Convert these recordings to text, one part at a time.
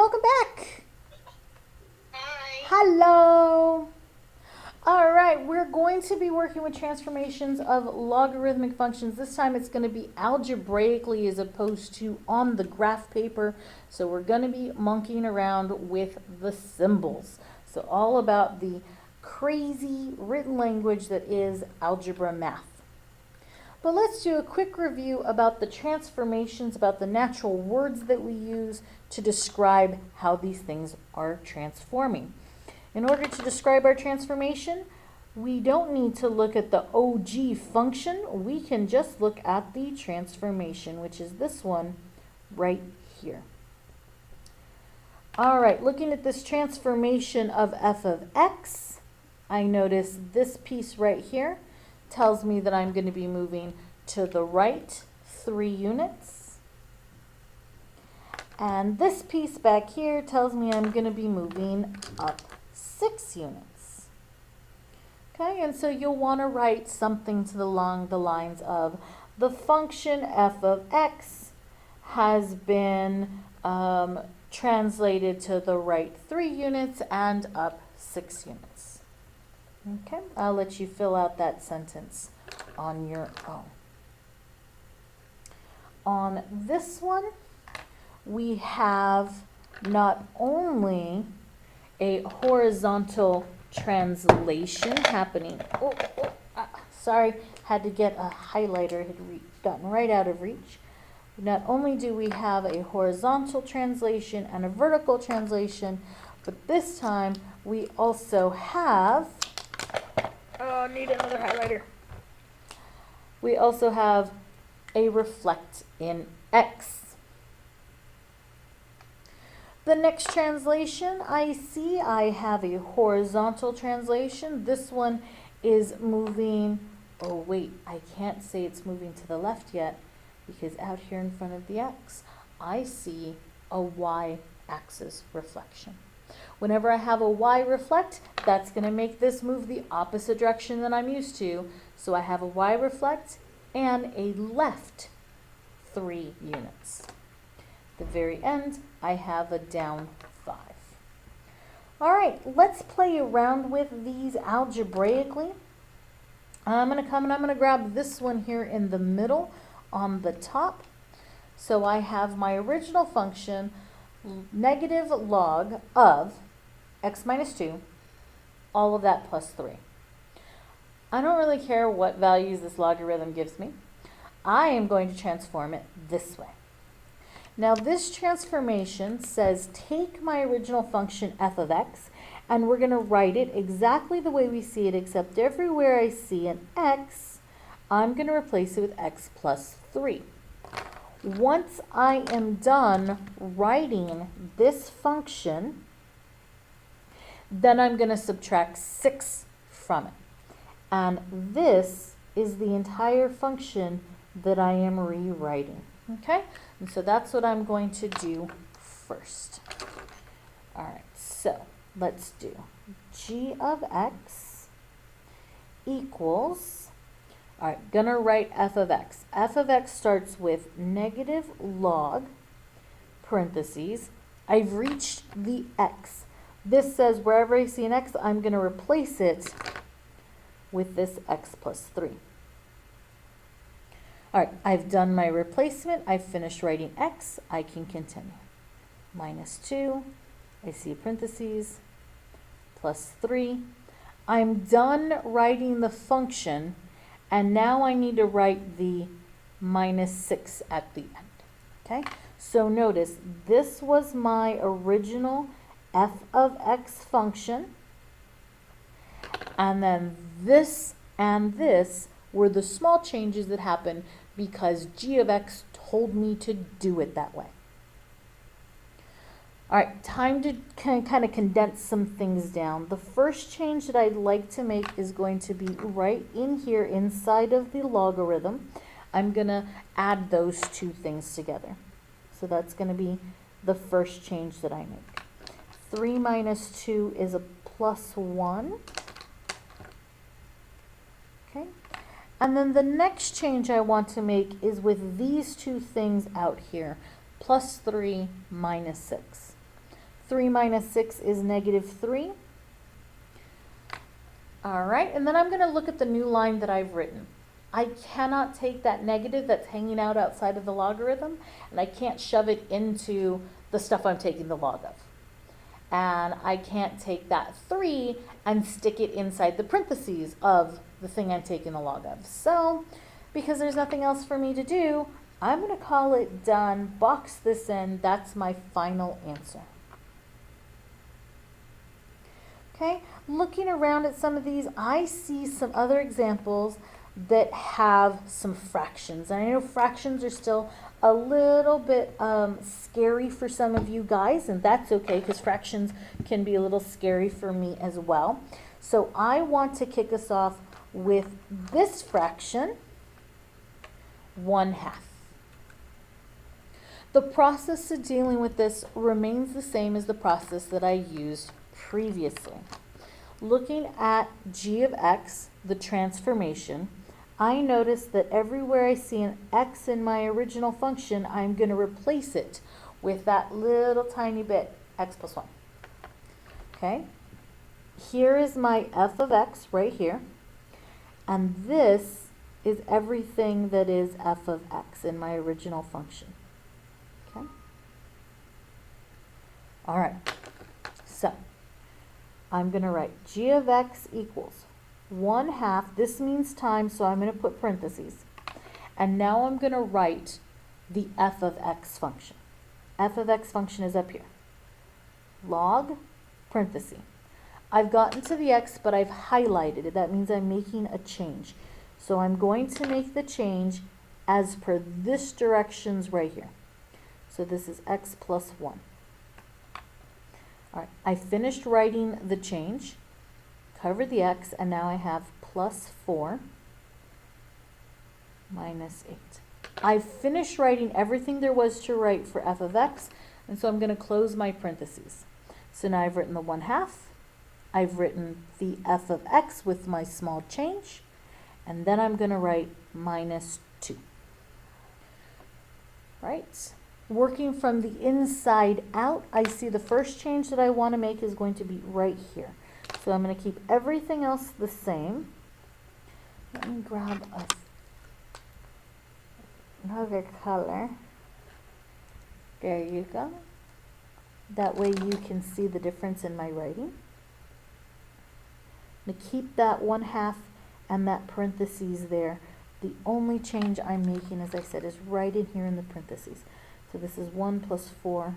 welcome back. Hi. Hello. All right, we're going to be working with transformations of logarithmic functions. This time it's going to be algebraically as opposed to on the graph paper. So we're going to be monkeying around with the symbols. So all about the crazy written language that is algebra math. But let's do a quick review about the transformations, about the natural words that we use to describe how these things are transforming. In order to describe our transformation, we don't need to look at the OG function. We can just look at the transformation, which is this one right here. All right, looking at this transformation of f of x, I notice this piece right here tells me that I'm going to be moving to the right 3 units. And this piece back here tells me I'm going to be moving up 6 units. Okay, and so you'll want to write something along the lines of the function f of x has been translated to the right 3 units and up 6 units. Okay, I'll let you fill out that sentence on your own. On this one, we have not only a horizontal translation happening. Sorry, had to get a highlighter, had gotten right out of reach. Not only do we have a horizontal translation and a vertical translation, but this time we also have, need another highlighter. We also have a reflect in X. The next translation I see, I have a horizontal translation. This one is moving, oh wait, I can't say it's moving to the left yet because out here in front of the X, I see a Y-axis reflection. Whenever I have a Y reflect, that's going to make this move the opposite direction than I'm used to. So I have a Y reflect and a left 3 units. At the very end, I have a down 5. All right, let's play around with these algebraically. I'm going to come and I'm going to grab this one here in the middle on the top. So I have my original function, negative log of x minus 2, all of that plus 3. I don't really care what values this logarithm gives me. I am going to transform it this way. Now this transformation says take my original function f of x and we're going to write it exactly the way we see it, except everywhere I see an x, I'm going to replace it with x plus 3. Once I am done writing this function, then I'm going to subtract 6 from it. And this is the entire function that I am rewriting. Okay? And so that's what I'm going to do first. All right, so let's do g of x equals, all right, gonna write f of x. F of x starts with negative log, parentheses. I've reached the x. This says wherever I see an x, I'm gonna replace it with this x plus 3. All right, I've done my replacement. I've finished writing x. I can continue. Minus 2, I see parentheses, plus 3. I'm done writing the function, and now I need to write the minus 6 at the end. Okay, so notice this was my original f of x function, and then this and this were the small changes that happened because g of x told me to do it that way. All right, time to kind of condense some things down. The first change that I'd like to make is going to be right in here inside of the logarithm. I'm going to add those two things together. So that's going to be the first change that I make. 3 minus 2 is a plus 1. Okay. And then the next change I want to make is with these two things out here, plus 3 minus 6. 3 minus 6 is negative 3. All right, and then I'm going to look at the new line that I've written. I cannot take that negative that's hanging out outside of the logarithm, and I can't shove it into the stuff I'm taking the log of. And I can't take that 3 and stick it inside the parentheses of the thing I'm taking the log of. So, because there's nothing else for me to do, I'm going to call it done, box this in, that's my final answer. Okay, looking around at some of these, I see some other examples that have some fractions. And I know fractions are still a little bit scary for some of you guys, and that's okay because fractions can be a little scary for me as well. So I want to kick us off with this fraction, 1/2. The process of dealing with this remains the same as the process that I used previously. Looking at g of x, the transformation, I notice that everywhere I see an x in my original function, I'm going to replace it with that little tiny bit, x plus 1. Okay? Here is my f of x right here, and this is everything that is f of x in my original function. Okay? All right. So, I'm going to write g of x equals 1/2, this means time, so I'm going to put parentheses. And now I'm going to write the f of x function. F of x function is up here. Log, parenthesis. I've gotten to the x, but I've highlighted it. That means I'm making a change. So I'm going to make the change as per this directions right here. So this is x plus 1. All right, I finished writing the change. Cover the x, and now I have plus 4 minus 8. I've finished writing everything there was to write for f of x, and so I'm going to close my parentheses. So now I've written the 1/2, I've written the f of x with my small change, and then I'm going to write minus 2. Right? Working from the inside out, I see the first change that I want to make is going to be right here. So I'm going to keep everything else the same. Let me grab another color. There you go. That way you can see the difference in my writing. I'm going to keep that 1/2 and that parentheses there. The only change I'm making, as I said, is right in here in the parentheses. So this is 1 plus 4,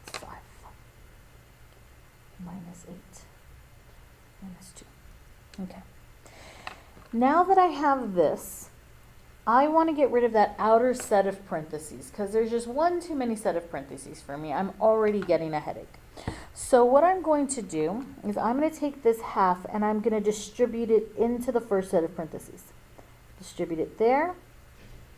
that's 5. Minus 8, minus 2. Okay. Now that I have this, I want to get rid of that outer set of parentheses because there's just one too many set of parentheses for me. I'm already getting a headache. So what I'm going to do is I'm going to take this 1/2 and I'm going to distribute it into the first set of parentheses. Distribute it there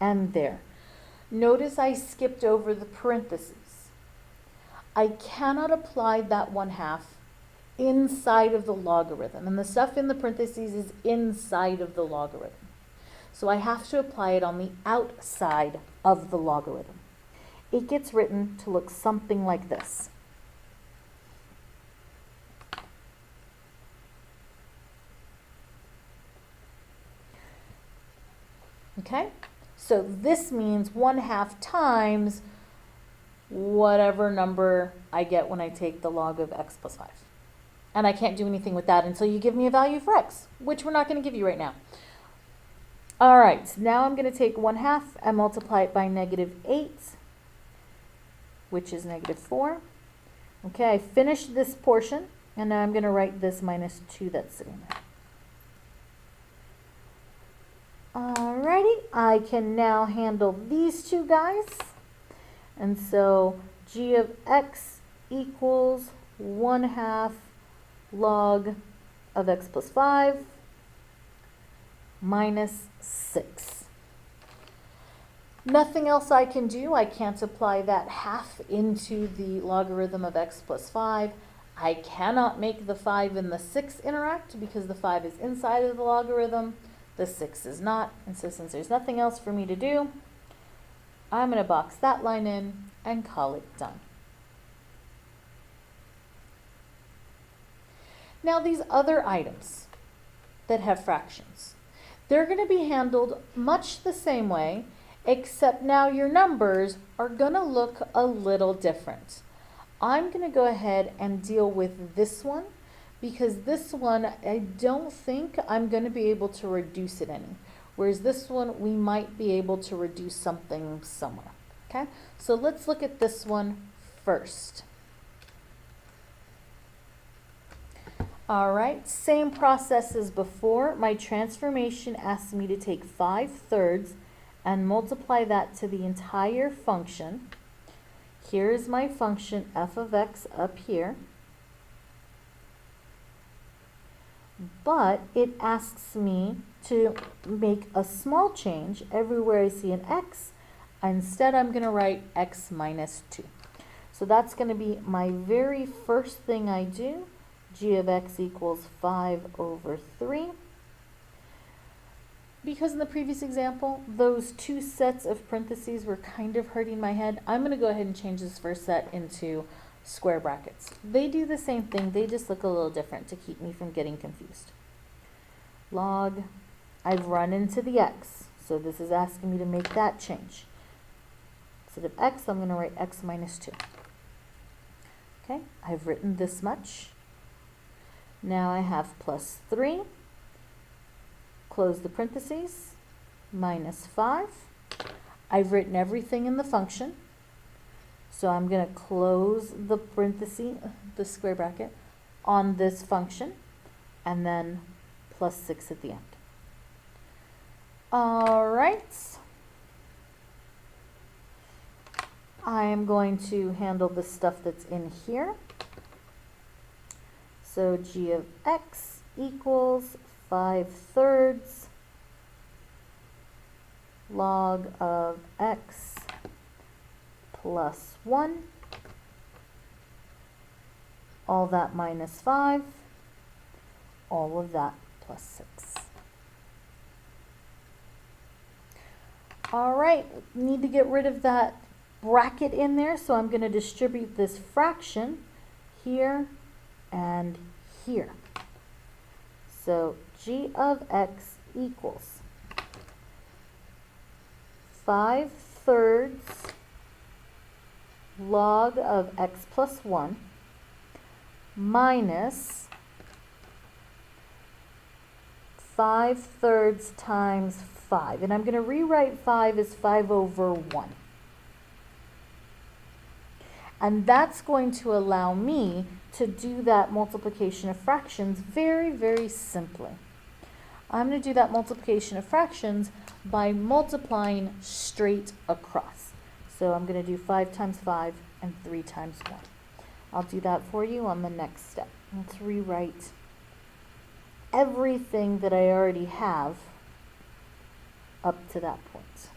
and there. Notice I skipped over the parentheses. I cannot apply that 1/2 inside of the logarithm, and the stuff in the parentheses is inside of the logarithm. So I have to apply it on the outside of the logarithm. It gets written to look something like this. Okay? So this means 1/2 times whatever number I get when I take the log of x plus 5. And I can't do anything with that until you give me a value for x, which we're not going to give you right now. All right, so now I'm going to take 1/2 and multiply it by -8, which is -4. Okay, I finished this portion, and now I'm going to write this minus 2 that's sitting there. Alrighty, I can now handle these two guys. And so g of x equals 1/2 log of x plus 5 minus 6. Nothing else I can do. I can't apply that 1/2 into the logarithm of x plus 5. I cannot make the 5 and the 6 interact because the 5 is inside of the logarithm. The 6 is not. And so since there's nothing else for me to do, I'm going to box that line in and call it done. Now these other items that have fractions, they're going to be handled much the same way, except now your numbers are going to look a little different. I'm going to go ahead and deal with this one because this one, I don't think I'm going to be able to reduce it any. Whereas this one, we might be able to reduce something somewhere. Okay, so let's look at this one first. All right, same process as before. My transformation asks me to take 5/3 and multiply that to the entire function. Here is my function f of x up here. But it asks me to make a small change everywhere I see an x. Instead, I'm going to write x minus 2. So that's going to be my very first thing I do. G of x equals 5/3. Because in the previous example, those two sets of parentheses were kind of hurting my head, I'm going to go ahead and change this first set into square brackets. They do the same thing, they just look a little different to keep me from getting confused. Log, I've run into the x, so this is asking me to make that change. Instead of x, I'm going to write x minus 2. Okay, I've written this much. Now I have plus 3, close the parentheses, minus 5. I've written everything in the function, so I'm going to close the parenthesis, the square bracket, on this function, and then plus 6 at the end. All right. I am going to handle the stuff that's in here. So g of x equals 5/3 log of x plus 1, all that minus 5, all of that plus 6. All right, need to get rid of that bracket in there, so I'm going to distribute this fraction here and here. So g of x equals 5/3 log of x plus 1 minus 5/3 times 5. And I'm going to rewrite 5 as 5/1. And that's going to allow me to do that multiplication of fractions very, very simply. I'm going to do that multiplication of fractions by multiplying straight across. So I'm going to do 5 times 5 and 3 times 1. I'll do that for you on the next step. Let's rewrite everything that I already have up to that point.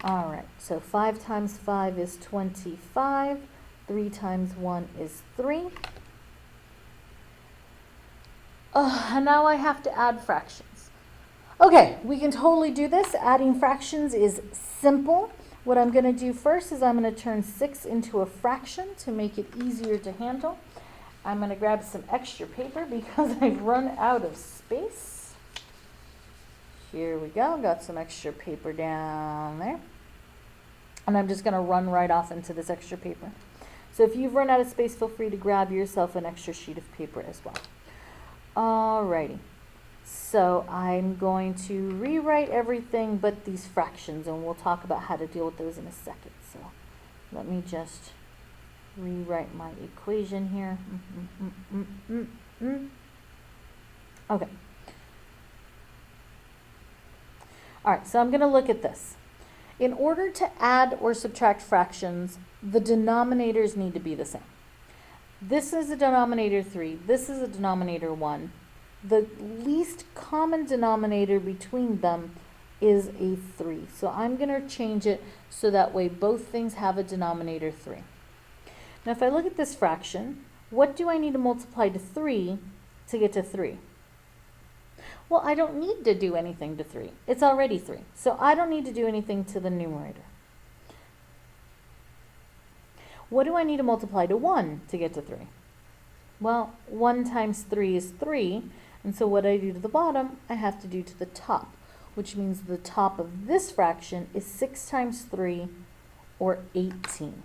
All right, so 5 times 5 is 25. 3 times 1 is 3. And now I have to add fractions. Okay, we can totally do this. Adding fractions is simple. What I'm going to do first is I'm going to turn 6 into a fraction to make it easier to handle. I'm going to grab some extra paper because I've run out of space. Here we go. Got some extra paper down there. And I'm just going to run right off into this extra paper. So if you've run out of space, feel free to grab yourself an extra sheet of paper as well. Alrighty. So I'm going to rewrite everything but these fractions, and we'll talk about how to deal with those in a second. So let me just rewrite my equation here. Okay. All right, so I'm going to look at this. In order to add or subtract fractions, the denominators need to be the same. This is a denominator 3. This is a denominator 1. The least common denominator between them is a 3. So I'm going to change it so that way both things have a denominator 3. Now if I look at this fraction, what do I need to multiply to 3 to get to 3? Well, I don't need to do anything to 3. It's already 3. So I don't need to do anything to the numerator. What do I need to multiply to 1 to get to 3? Well, 1 times 3 is 3, and so what I do to the bottom, I have to do to the top, which means the top of this fraction is 6 times 3, or 18.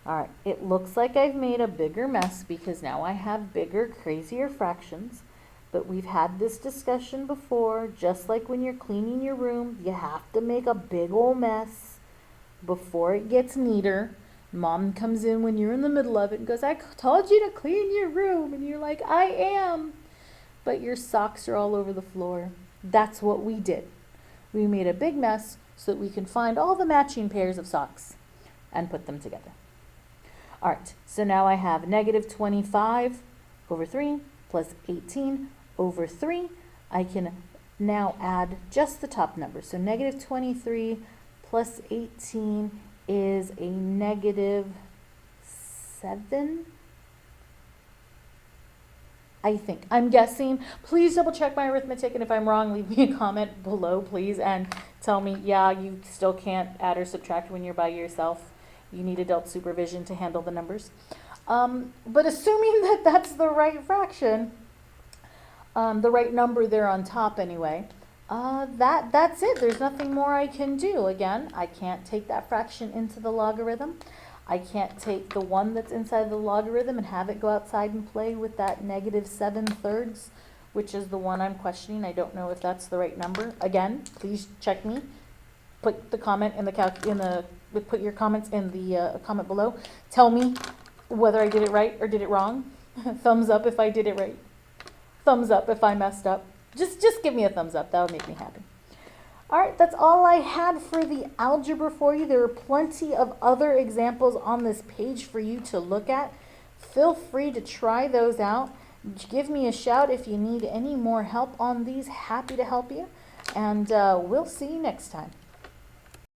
All right, it looks like I've made a bigger mess because now I have bigger, crazier fractions, but we've had this discussion before. Just like when you're cleaning your room, you have to make a big old mess before it gets neater. Mom comes in when you're in the middle of it and goes, I told you to clean your room, and you're like, I am, but your socks are all over the floor. That's what we did. We made a big mess so that we can find all the matching pairs of socks and put them together. All right, so now I have negative 25 over 3 plus 18 over 3. I can now add just the top number. So negative 23 plus 18 is a negative 7. I think. I'm guessing. Please double check my arithmetic, and if I'm wrong, leave me a comment below, please, and tell me, yeah, you still can't add or subtract when you're by yourself. You need adult supervision to handle the numbers. But assuming that that's the right fraction, the right number there on top anyway, that's it. There's nothing more I can do. Again, I can't take that fraction into the logarithm. I can't take the 1 that's inside the logarithm and have it go outside and play with that negative 7/3, which is the one I'm questioning. I don't know if that's the right number. Again, please check me. Put the comment in the put your comments in the comment below. Tell me whether I did it right or did it wrong. Thumbs up if I did it right. Thumbs up if I messed up. Just give me a thumbs up. That would make me happy. All right, that's all I had for the algebra for you. There are plenty of other examples on this page for you to look at. Feel free to try those out. Give me a shout if you need any more help on these. Happy to help you. And we'll see you next time.